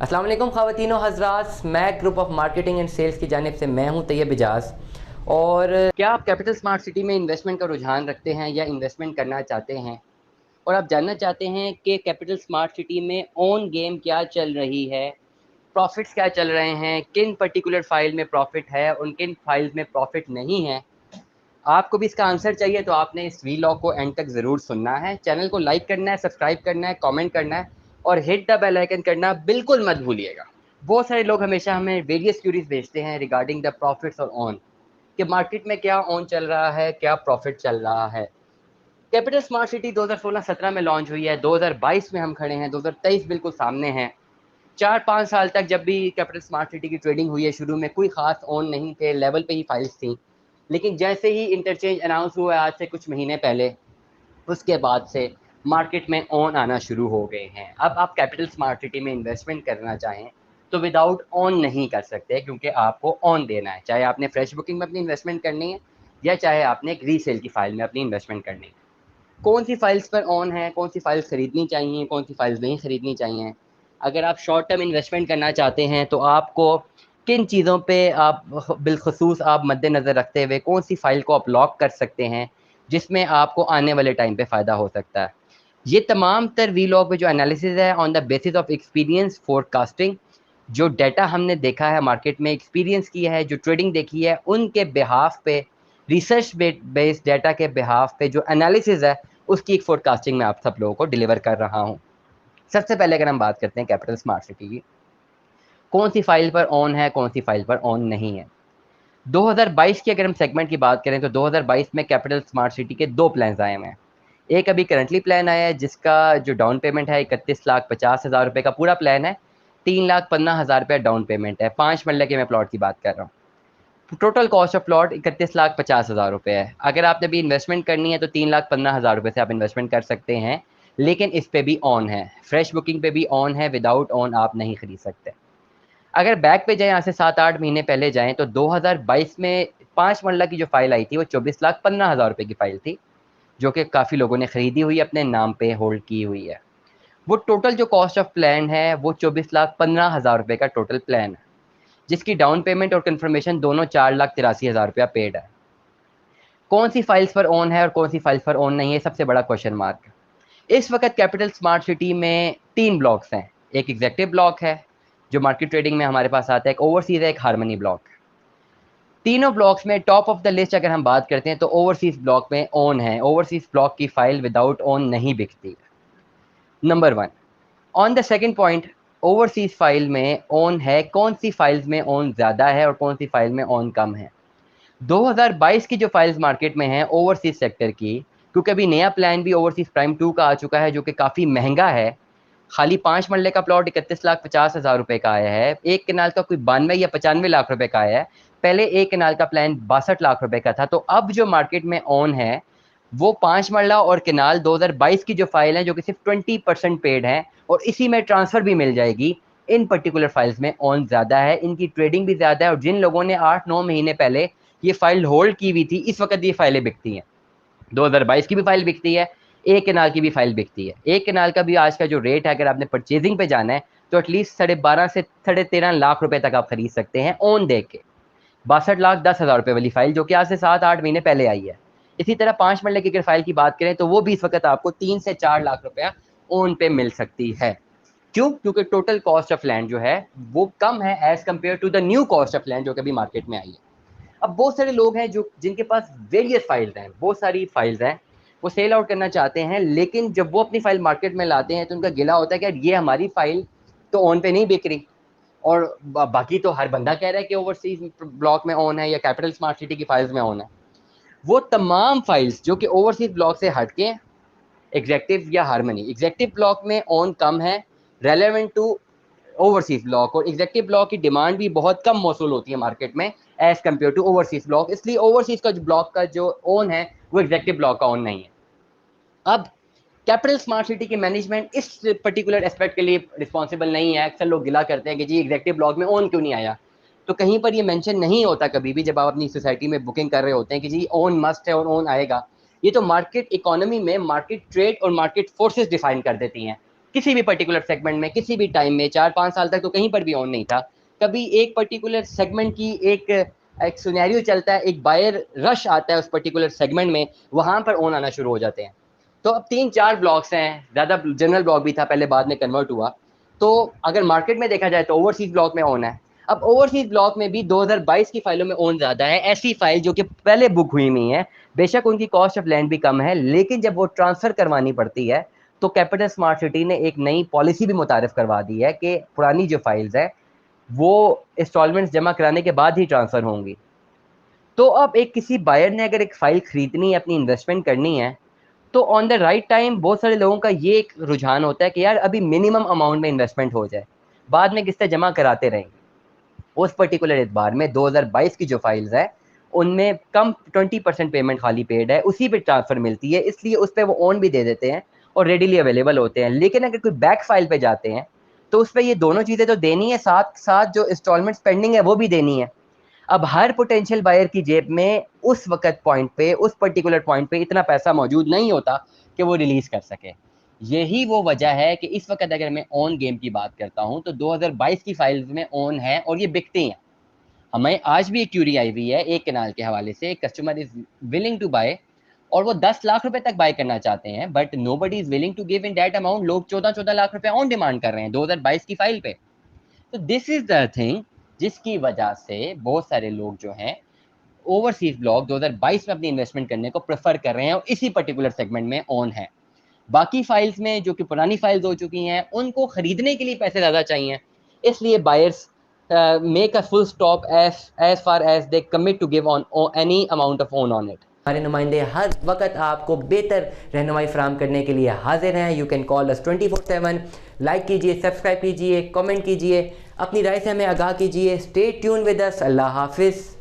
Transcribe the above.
अस्सलाम वालेकुम ख़वातीनो हज़रात, मैं group of marketing and sales की जानिब से मैं हूं तैयब इजाज़। और क्या आप कैपिटल स्मार्ट सिटी में इन्वेस्टमेंट का रुझान रखते हैं या इन्वेस्टमेंट करना चाहते हैं और आप जानना चाहते हैं कि कैपिटल स्मार्ट सिटी में ऑन गेम क्या चल रही है, प्रॉफिट्स क्या चल रहे हैं, किन पर्टिकुलर फाइल में प्रॉफिट है और किन फाइल्स में प्रॉफिट नहीं है। आपको भी इसका आंसर चाहिए तो आपने इस वीलॉग को एंड तक ज़रूर सुनना है। चैनल को लाइक करना है, सब्सक्राइब करना है, कमेंट करना है और हिट द बेल आइकन करना बिल्कुल मत भूलिएगा। बहुत सारे लोग हमेशा हमें वेरियस क्यूरीज भेजते हैं रिगार्डिंग द प्रॉफिट्स और ऑन, कि मार्केट में क्या ऑन चल रहा है, क्या प्रॉफिट चल रहा है। कैपिटल स्मार्ट सिटी 2016-17 में लॉन्च हुई है, 2022 में हम खड़े हैं, 2023 बिल्कुल सामने है। 4-5 साल तक जब भी कैपिटल स्मार्ट सिटी की ट्रेडिंग हुई है, शुरू में कोई खास ऑन नहीं थे, लेवल पे ही फाइल्स थी। लेकिन जैसे ही इंटरचेंज अनाउंस हुआ आज से कुछ महीने पहले, उसके बाद से मार्केट में ऑन आना शुरू हो गए हैं। अब आप कैपिटल स्मार्ट सिटी में इन्वेस्टमेंट करना चाहें तो विदाउट ऑन नहीं कर सकते, क्योंकि आपको ऑन देना है, चाहे आपने फ्रेश बुकिंग में अपनी इन्वेस्टमेंट करनी है या चाहे आपने एक रीसेल की फाइल में अपनी इन्वेस्टमेंट करनी है। कौन सी फाइल्स पर ऑन है, कौन सी फाइल्स खरीदनी चाहिए, कौन सी फाइल्स नहीं खरीदनी चाहिए। अगर आप शॉर्ट टर्म इन्वेस्टमेंट करना चाहते हैं तो आपको किन चीज़ों पे आप बिलखसूस आप मद्देनज़र रखते हुए कौन सी फ़ाइल को आप लॉक कर सकते हैं जिसमें आपको आने वाले टाइम पे फ़ायदा हो सकता है। ये तमाम तर वीलॉग में जो एनालिसिस है on the basis of experience forecasting, जो डाटा हमने देखा है मार्केट में, एक्सपीरियंस किया है, जो ट्रेडिंग देखी है, उनके बिहाफ पे, रिसर्च बेस्ड डाटा के बिहाफ पे जो एनालिसिस है उसकी एक फोरकास्टिंग मैं आप सब लोगों को डिलीवर कर रहा हूँ। सबसे पहले अगर हम बात करते हैं कैपिटल स्मार्ट सिटी की, कौन सी फाइल पर ऑन है, कौन सी फाइल पर ऑन नहीं है। 2022 की अगर हम सेगमेंट की बात करें तो 2022 में कैपिटल स्मार्ट सिटी के 2 प्लान्स आए हुए हैं। एक अभी करंटली प्लान आया है जिसका जो डाउन पेमेंट है 31,50,000 रुपये का पूरा प्लान है। 3,15,000 रुपये डाउन पेमेंट है। 5 मरले के मैं प्लॉट की बात कर रहा हूँ। टोटल कॉस्ट ऑफ प्लॉट 31,50,000 रुपये है। अगर आपने भी इन्वेस्टमेंट करनी है तो 3,15,000 रुपये से आप इन्वेस्टमेंट कर सकते हैं, लेकिन इस पे भी ऑन है, फ्रेश बुकिंग पे भी ऑन है, विदाउट ऑन आप नहीं खरीद सकते। अगर बैक पे जाएँ, यहाँ से 7-8 महीने पहले जाएँ तो 2022 में 5 मरला की जो फ़ाइल आई थी वो 24,15,000 रुपये की फ़ाइल थी, जो कि काफ़ी लोगों ने खरीदी हुई, अपने नाम पे होल्ड की हुई है। वो टोटल जो कॉस्ट ऑफ प्लान है वो 24,15,000 रुपये का टोटल प्लान है, जिसकी डाउन पेमेंट और कन्फर्मेशन दोनों 4,83,000 रुपया पेड है। कौन सी फाइल्स पर ऑन है और कौन सी फाइल्स पर ऑन नहीं है, सबसे बड़ा क्वेश्चन मार्क है। इस वक्त कैपिटल स्मार्ट सिटी में 3 ब्लॉक्स हैं। एक एग्जेक्टिव ब्लॉक है जो मार्केट ट्रेडिंग में हमारे पास आता है, एक ओवरसीज है, एक हार्मनी ब्लॉक है। तीनों ब्लॉक्स में टॉप ऑफ द लिस्ट अगर हम बात करते हैं तो ओवरसीज ब्लॉक में ऑन है। ओवरसीज ब्लॉक की फाइल विदाउट ऑन नहीं बिकती। Number 1। On the second point, overseas file में ऑन है, कौन सी फाइल्स में ऑन ज़्यादा है और कौन सी फाइल में ऑन कम है। 2022 की जो फाइल्स मार्केट में हैं ओवरसीज सेक्टर की, क्योंकि अभी नया प्लान भी ओवरसीज प्राइम 2 का आ चुका है जो कि काफ़ी महंगा है। खाली 5 मरले का प्लॉट 31,50,000 रुपये का आया है। एक कनाल का कोई 92 या 95 लाख रुपए का आया है। पहले एक कनाल का प्लान 62 लाख रुपए का था। तो अब जो मार्केट में ऑन है वो 5 मरला और कनाल 2022 की जो फाइल है, जो कि सिर्फ 20% पेड है और इसी में ट्रांसफर भी मिल जाएगी। इन पर्टिकुलर फाइल्स में ऑन ज़्यादा है, इनकी ट्रेडिंग भी ज़्यादा है और जिन लोगों ने 8-9 महीने पहले ये फाइल होल्ड की हुई थी, इस वक्त ये फाइलें बिकती हैं। 2022 की भी फाइल बिकती है, एक कनाल की भी फाइल बिकती है। एक कनाल का भी आज का जो रेट है, अगर आपने परचेजिंग पे जाना है तो एटलीस्ट 12.5 से 13.5 लाख रुपए तक आप खरीद सकते हैं ऑन दे के। 62,10,000 रुपये वाली फाइल जो कि आज से 7-8 महीने पहले आई है। इसी तरह 5 मरले की अगर फाइल की बात करें तो वो भी इस वक्त आपको 3 से 4 लाख रुपया ऑन पे मिल सकती है। क्यों? क्योंकि टोटल कॉस्ट ऑफ लैंड जो है वो कम है as compare to the new cost of land जो कि अभी मार्केट में आई है। अब बहुत सारे लोग हैं जो जिनके पास वेरियस फाइल्स हैं, बहुत सारी फाइल्स हैं, वो सेल आउट करना चाहते हैं, लेकिन जब वो अपनी फाइल मार्केट में लाते हैं तो उनका गिला होता है कि यार ये हमारी फाइल तो ऑन पे नहीं बिक रही और बाकी तो हर बंदा कह रहा है कि ओवरसीज ब्लॉक में ऑन है या कैपिटल स्मार्ट सिटी की फाइल्स में ऑन है। वो तमाम फाइल्स जो कि ओवरसीज ब्लॉक से हटके एग्जेक्टिव या हार्मनी, एग्जेक्टिव ब्लॉक में ऑन कम है रेलेवेंट टू ओवरसीज ब्लॉक, और एग्जेक्टिव ब्लॉक की डिमांड भी बहुत कम मौसूल होती है मार्केट में as compare to overseas block, इसलिए ओवरसीज का जो ब्लॉक का जो ओन है वो एग्जेक्टिव ब्लॉक का ओन नहीं है। अब कैपिटल स्मार्ट सिटी की मैनेजमेंट इस पर्टिकुलर एस्पेक्ट के लिए रिस्पॉन्सिबल नहीं है। अक्सर लोग गिला करते हैं कि जी एग्जेक्टिव ब्लॉक में ऑन क्यों नहीं आया, तो कहीं पर ये मेंशन नहीं होता कभी भी जब आप अपनी सोसाइटी में बुकिंग कर रहे होते हैं कि जी ऑन मस्ट है और ऑन आएगा। ये तो मार्केट इकोनॉमी में मार्केट ट्रेड और मार्केट फोर्सेस डिफाइन कर देती हैं किसी भी पर्टिकुलर सेगमेंट में किसी भी टाइम में 4-5 साल तक तो कहीं पर भी ऑन नहीं था। कभी एक पर्टिकुलर सेगमेंट की एक सिनेरियो चलता है, एक बायर रश आता है उस पर्टिकुलर सेगमेंट में, वहाँ पर ऑन आना शुरू हो जाते हैं। तो अब 3-4 ब्लॉक्स हैं, ज़्यादा जनरल ब्लॉक भी था पहले, बाद में कन्वर्ट हुआ। तो अगर मार्केट में देखा जाए तो ओवरसीज ब्लॉक में ऑन है। अब ओवरसीज ब्लॉक में भी 2022 की फाइलों में ऑन ज़्यादा है, ऐसी फाइल जो कि पहले बुक हुई हुई है, बेशक उनकी कॉस्ट ऑफ लैंड भी कम है, लेकिन जब वो ट्रांसफ़र करवानी पड़ती है तो कैपिटल स्मार्ट सिटी ने एक नई पॉलिसी भी मुतारिफ करवा दी है कि पुरानी जो फाइल्स हैं वो इंस्टॉलमेंट्स जमा कराने के बाद ही ट्रांसफ़र होंगी। तो अब एक किसी बायर ने अगर एक फ़ाइल ख़रीदनी है, अपनी इन्वेस्टमेंट करनी है, तो ऑन द राइट टाइम बहुत सारे लोगों का ये एक रुझान होता है कि यार अभी मिनिमम अमाउंट में इन्वेस्टमेंट हो जाए, बाद में किस्तें जमा कराते रहेंगे। उस पर्टिकुलर एतबार में 2022 की जो फाइल्स है उनमें कम 20% पेमेंट खाली पेड है, उसी पे ट्रांसफ़र मिलती है, इसलिए उस पर वो ऑन भी दे देते हैं और रेडिली अवेलेबल होते हैं। लेकिन अगर कोई बैक फाइल पे जाते हैं तो उस पर ये दोनों चीज़ें तो देनी है, साथ साथ जो इंस्टॉलमेंट पेंडिंग है वो भी देनी है। अब हर पोटेंशियल बायर की जेब में उस वक्त पॉइंट पे, उस पर्टिकुलर पॉइंट पे इतना पैसा मौजूद नहीं होता कि वो रिलीज़ कर सके। यही वो वजह है कि इस वक्त अगर मैं ऑन गेम की बात करता हूँ तो 2022 की फाइल्स में ऑन है और ये बिकती हैं। हमें आज भी एक क्यूरी आई हुई है एक कैनाल के हवाले से, customer is willing to buy और वो 10 लाख रुपए तक बाय करना चाहते हैं, but nobody is willing to give in that amount. लोग 14-14 लाख रुपए ऑन डिमांड कर रहे हैं 2022 की फाइल पे। तो दिस इज द थिंग जिसकी वजह से बहुत सारे लोग जो हैं ओवरसीज ब्लॉक 2022 में अपनी इन्वेस्टमेंट करने को प्रेफर कर रहे हैं और इसी पर्टिकुलर सेगमेंट में ऑन है। बाकी फाइल्स में जो कि पुरानी फाइल्स हो चुकी हैं उनको खरीदने के लिए पैसे ज़्यादा चाहिए, इसलिए buyers make a full stop as far as they commit to give on any amount of own on it. हमारे नुमाइंदे हर वक्त आपको बेहतर रहनुमाई फराम करने के लिए हाजिर हैं। You can call us 24/7। Like कीजिए, सब्सक्राइब कीजिए, कमेंट कीजिए, अपनी राय से हमें आगाह कीजिए। Stay tune with us. Allah हाफिज़।